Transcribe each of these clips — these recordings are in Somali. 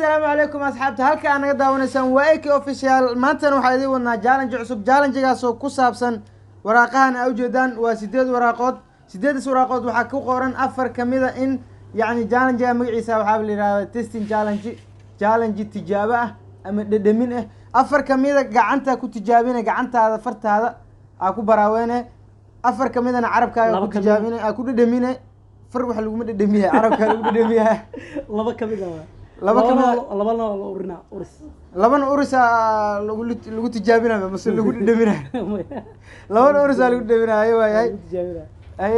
السلام عليكم أصحابتي هلك أنا قد داونيسان وايكي اوفيشال مانتن waxaa idin wadnaa challenge cusub challenge-gaas oo ku saabsan waraaqahan ay ujeedaan waa 8 waraaqood 8 waraaqood waxaa ku qoran afar kamida in yani challenge-ga magaciisa waxaa la yiraahdaa testing challenge tijaabo ah ama dhadhamin ah afar kamida gacanta ku tijaabina gacantaada fartaada aa ku baraaweene afar kamidana carabkaaga ku tijaabina aa ku dhadhamina far wax lagu dhadhamiyaa carabkaaga lagu dhadhamiyaa laba kamida labana urisa lagu tijaabinayo mase lagu dhadhaminayo labana urisa lagu dhadhaminayo waayahay ay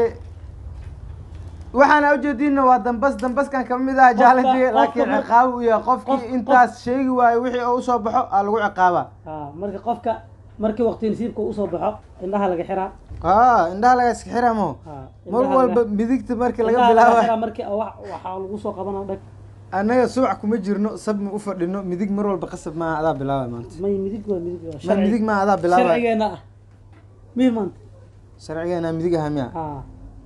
waxaan ujeedina waa dambaskan kamid ah challenge laakiin ciqaab u yahay qofkii intaas sheegi waayo wixii uu soo baxo aa lagu ciqaaba marka qofka markii waqti nasiibka uu soo baxo indhaha laga xiraa indhaha laga iska xiraa mo mar walba midigta markii laga bilaabo markii waxa lagu soo qabanaa dhag anaga suuc kuma jirno sab ma u fadhino midig mar walba qasab ma adaa bilaabay maanta may midig ma midig ma adaa bilaabay sharcigeena ah mid maanta sharcigeena midig ah miya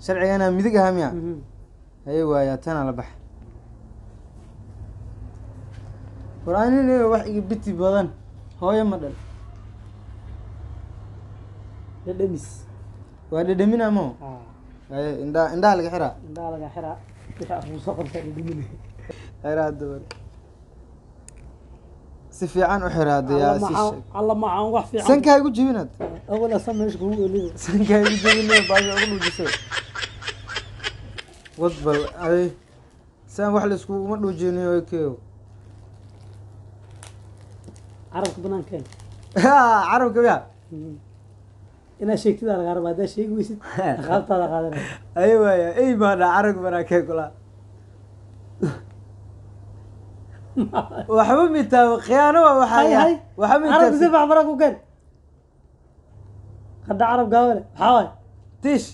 sharcigeena midig ah miya ay waaya tana la bax quraanina wax iga biti badan hooyo ma dhal dhadhamis waa dhadhamina mo ay indhaha laga xiraa waxa uu soo qabtay dhadhamin هذا سفيان وحراد يا سيش الله معه wax fiican sanka igu jibinad awal sameesh ku weelid sanka igu jibinay baa ugu dhujisay wadbal ay san wax la isku uma dhujinayo keeyo arabka banaanka arabka ya ina sheegtida laga rabaa da sheeg weysid qaabtada qaadanay ay waaya ay ma arabka banaanka kula waxba mitaa khiyaano waxay waxba mitaa arab sifaa baraku kan qad arab gaawale xaway tish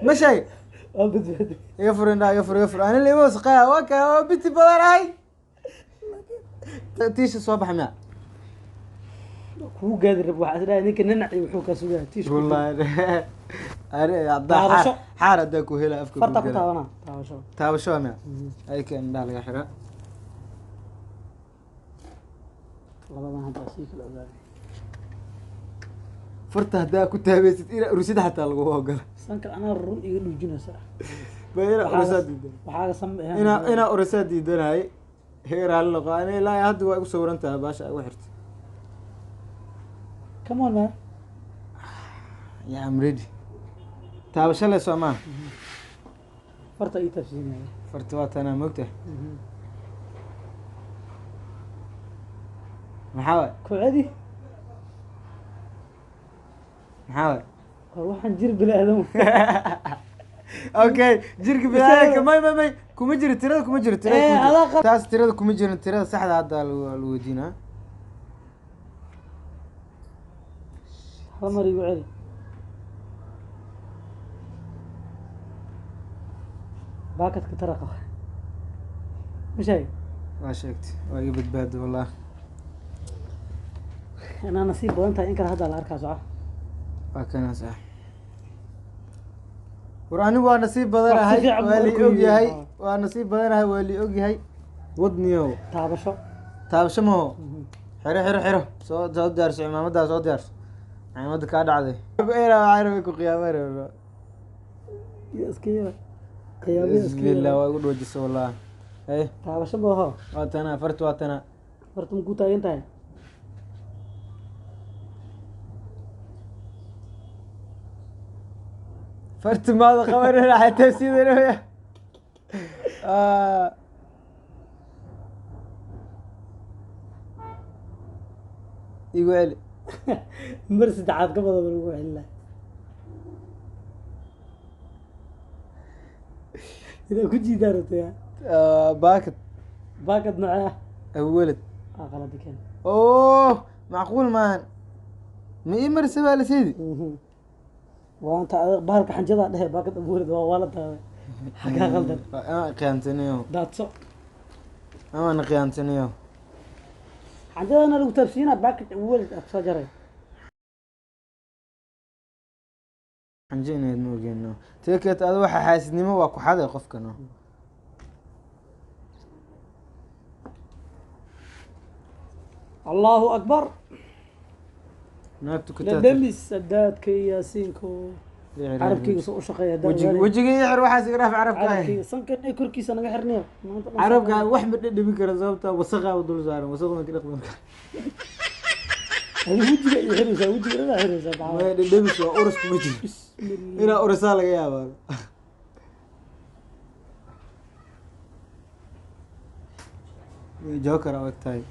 mashay abad يفر انا اللي موسقها وكا بنتي بدراي tish soo baxna ku gaadir waxa sidaa ninka nanaci wuxuu ka sugaa tish wallahi أنا أضحى حارة داكو هلا أفكر فرطة كتابنا تابشوا مع أي كان دالك حرا والله ما هذا شيء كله ذا فرطة داكو تابيت رصيد حتى الجوه قال سانك أنا الرون يقولوا جنسة بينا رصيد وحاجة سم أنا رصيد يدنا هاي هي رالله أنا لا يهد وأقصور أنت باشا وحرت كمان ما يا أمريدي تابشة له سما فرطة أي تفسير يعني فرطوات أنا مقته محاول كعادي محاول روح نجير بلا هذا اوكي جيرك بلا ما كم جري ترى كم جري ترى تاس ترى كم جري ترى صح هذا الودينا هذا مري وعلي باكت كترقة مش هاي ما شكت واجب باد والله أنا نصيب وأنت إنك هذا الأركاز وكان صح وراني ونصيب بدر هاي واللي أوجي هاي ونصيب بدر هاي واللي أوجي هاي ودنيو تابشو ما حرو صوت درس عمامة ده صوت درس عمامة كاد عادي إيه عارف قيامة يسكير بسم الله واقول وجه والله ايه تابشو بها واتنا فرت مقوتا انت فرت ماذا خبرنا حتى سيدنا يقول مرسد عاد قبل ما نروح الله إذا كنت دارت يا باكت معاه ولد غلط كان اوه معقول مان ما يمرسبها لسيدي وانت بالك حنجده ده باكت ولد والد حاجه غلط قيامتني داتسو انا قيامتني حنجده انا لو تفسينا باكت ولد اكسجري حنجينا موجينا تيكت ادو waxa xaasidnimo waa ku xaday qofkana allahu akbar naagtu ku la taata demis sadaadka iyo yaasiinka carabkayga soo u shaqeeya wejiga iyo xir waxaas iga dhaaf carabka carabkayga sankan ay korkiisa naga xirniyo maanta dhan carabka wax ma dhadhamin kara sababta wasaqa u dul saaran wasaqda ka dhaqmi kara adiga wejiga iyo xiraysaa wejiga dhan xiraysaa ma bacaa dhadhamis waa urus kuma jiro bismillah inaa urisaa laga yaabaa joker oo tahay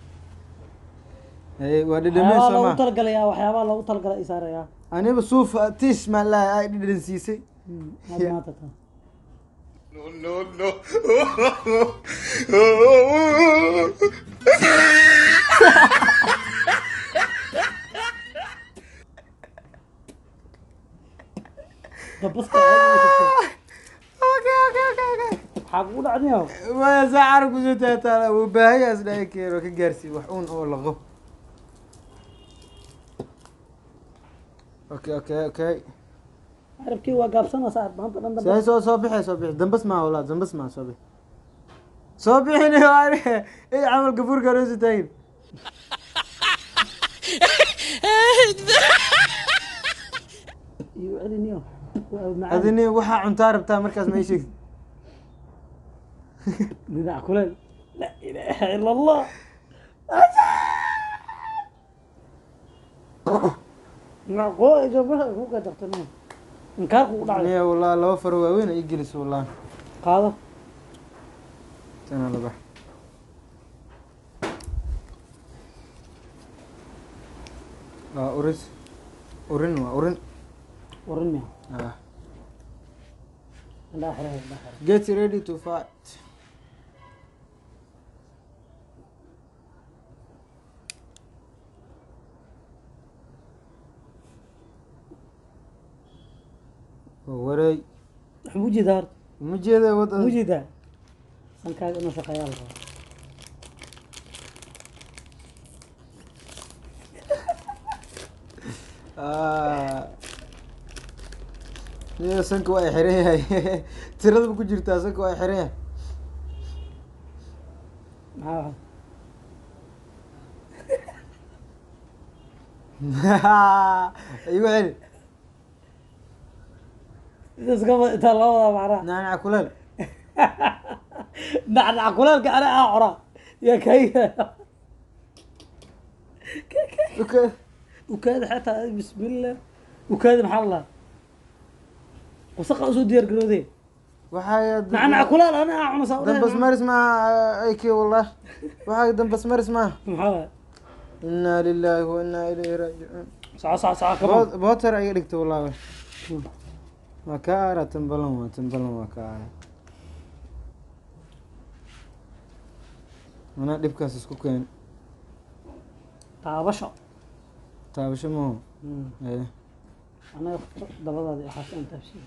waa dhadhamin waxyaabaha soo loogu ma talagalayaa waxyaabaha loogu talagalay ay saarayaa aniba suuf tiis maan lahay ay dhadhan siisay hada maanta taa dabaska waxaa kugu dhacdayaa maya saa carab kusoo taataala wuu baahayaas dhahay keeno ka gaarsii wax uun oo laqo okay carabkii waa gaabsana saa maanta dhan dambe say soo bixi dambas maa walaa dambas maa soo bixi soo bixini ay camal gafuurka noosi taagin iyo celiniyo waa macaan adini waxaa cuntaa rabtaa markaas ma ii sheegtid dhinac kuleel la ilaaha ila allah macqoo gabadha ku gadartaniyo inkaar kugu dhacday niya walaa laba faro waaweyn ay geliso walaa qaado tana la bax waa urin waa urin warin miya ah indhaha xirahay indhaha xirahay get ready to fight wareey wax muu jeedaa horta ma jeeda wada muu jeedaa sankaaga inuu shaqeeyaa la rabaa niyo sanka waa xiran yahay tirada ku jirtaa sanka waa xiran yahay maxaa igu celi iskaba intaa loo wadaa macnaha nanac kuleel nacnac kuleelka ana aa cora yaa kayga ukaada xataa bismillah ukaada maxaa la lahaa wasaqa usoo diyaar garoodee waxaa nacnac kuleel ana aa cuna saa dambas maris maaha ayki wallah waxaa dambas maris maaha maxaa inaa lilahi wa inaa ilayhi raajicuun soco kaba booter ayga dhigta wallahi waa ka aara tambalan waa ka aara manaa dhibkaas isku keen taabasho taabasho maho anaga dabadaadi waxaas aan taabsiin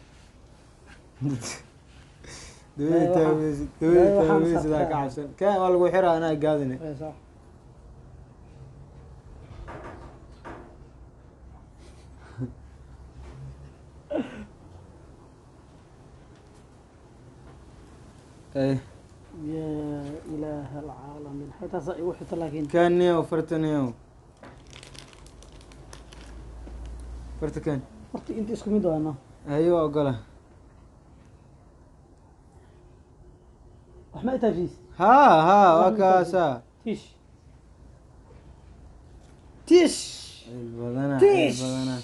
dawada taaweysid sidaa ka cabsan ka waa lagu xiraa anaa gaadine يا إله العالمين حتى صاير وحتى لكن كانيو فرتنيو فرت كان فرت انت اسكو ميدو انا ايوه اقولها ما تجيس ها وكاسا تيش البدنا تيش. البدنا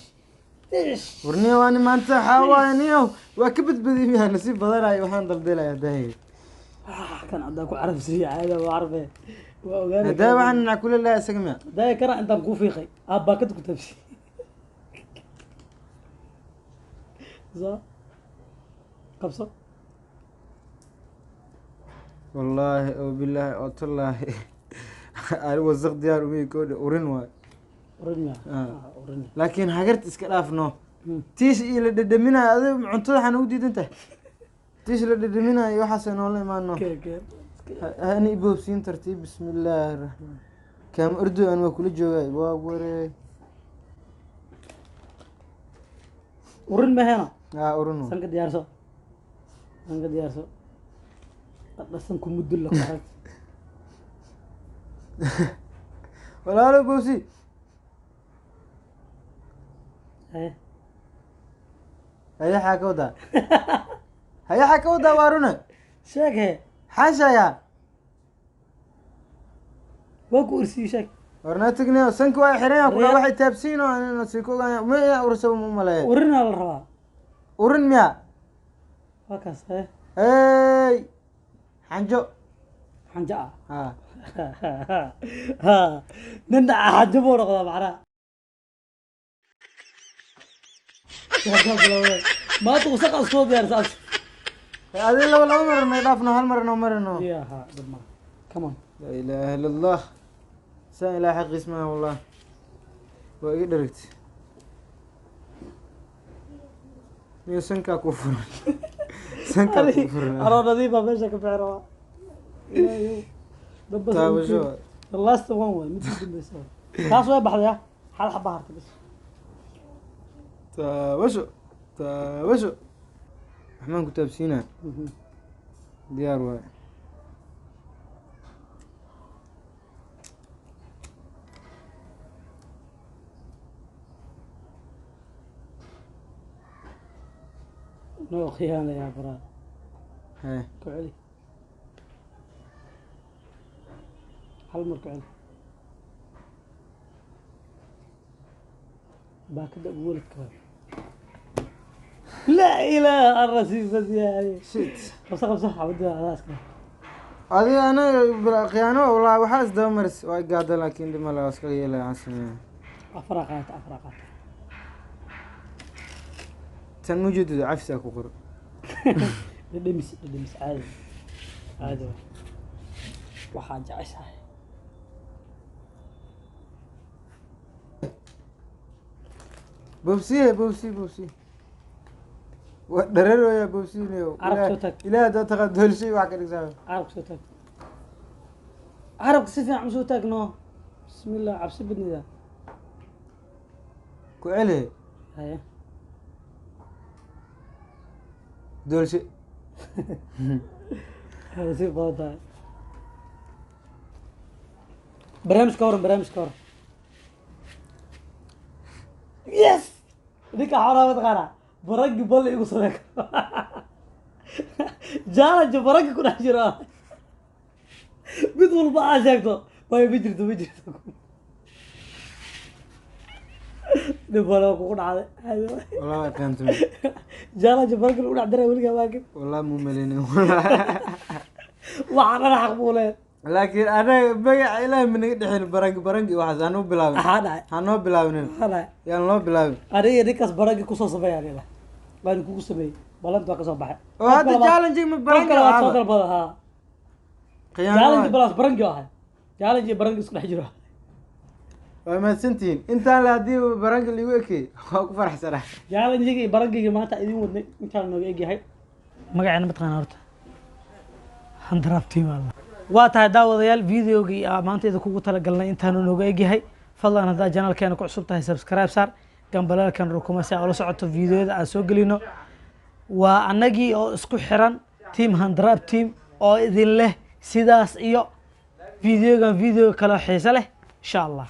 تيش ورنيو انا ما انت حاوانيو وكبت بدي ميها نسيب بدنا وحان ضلدلا يا داهي كان عندك عرف سريع هذا وعرفه واغاني دا waxaan kula la isagma دا كرا انت ku fiiqay abba ka tagtabsi za qabso والله او بالله او تالله انا وزق ديار ومي كود ورن واي ورنيا آه. ورنيا laakiin hagarta iska dhaafno tiis ila dhadhaminaa adiga cuntada waxaan ugu diidanta tiis la dhadhaminaayo waxaas noola imaano كيك hani iboobsiin tartiib bismillaahi raxmaan kaama ordo aan waa kula joogay waa waree ورن ما هنا urun sanka diyaarso qadasan ku mudul la qaxay walaalo bowsi haye hayaxaa ka wadaa hayaxaa ka wadaa waa rune sheeg he xaashaya waa ku ursiyo sheeg warna tagnay sanka waa xiran kula waxay taabsiin oo aan si ku ogaan ma yaa ursaba ma maleeyo urina la rabaa urin miya waa kaas haye hey xanjo xanja ha ha nina xanja buu noqdaa macnaha maanta wasaqa soo diyaarsaas adii laba marno dhaafno hal marno marno ya ha dama come on la ilaaha illa allah saa ilaa xaq ismaa wallah waa iga dharagtay miyo sankaa ku furan sankaa ku furan aroo nadiifa meesha ka bixi rabaa taabasho the last one way mid ku dambaysa taas way baxday hal xaba harta bas taabasho taabasho waxmaan ku taabsiinaa diyaar waay noo khiyaana yaa baraa hee ku celi hal mar ku celi baakada ugu weladka waay laa ilaaha arasiif bas yahay shit qabsa qabsa xabadda adaaska adiga anaga khiyaano wallahi waxaa isdaba maris waa gaada laakiin dhima la iska yeelaya aan sameeya afara qaata tan mujeedada cafisa ku qoro dhedhemis caadi caadi waay waxaa jeceshahay bowsi waa dhareerooya bowsineyo Carab soo tag. ilaah haddaa taqaan doolshay wax ka dhigsaa carabka soo taag carabka si fiican usoo taagno bismillah cabsi badnida ku celi haye doolshay hada si badan tahay barnaamijka horan yes ninka xoolaa mataqaanaa baraggi balle igu samey karo jaalanja baraggi ku dhex jira mid walba aa sheegto waayo ma jirto dhib bale waa kugu dhacday wallah waa qaantame jaalanja baraggi lagu dhex diray weligaa waakin wallah mu melinin wallah waxaa dhana xaq buu leen laakiin anaga magaca ilaahay ma naga dhexin barangi waxaas hanoo bilaabin maxaa dhacay hanoo bilaabinin maxaa dhacay yaan loo bilaabin aniga ninkaas baraggi kusoo sameeya aniga waan kugu sameeyey balanta waa kasoo baxay oo hadda challenge ma barangi kale waad soo ahaaba dalbada haa khiyaano jaalanji waay. balaas barangi oo ahay jaalanji iyo barangi isku dhex jiro waa mahadsantihiin intaan le haddii barangi liigu ekey waa ku faraxsanaa jaalanjiga iyo barangiga maanta idin wadnay intaan nooga egyahay magaceena mataqaana horta handaraabtiimaala waa tahay daawadayaal videogii maanta idinkugu talagalnay intaanu nooga egyahay fadlan haddaa janaalkeena ku cusub tahay subscribe saar gambaleelkan rukuma si aa ula socoto videoyada aan soo gelino waa annagii oo isku xiran team handaraab team oo idin leh sidaas iyo videogan video kale xiise leh insha allah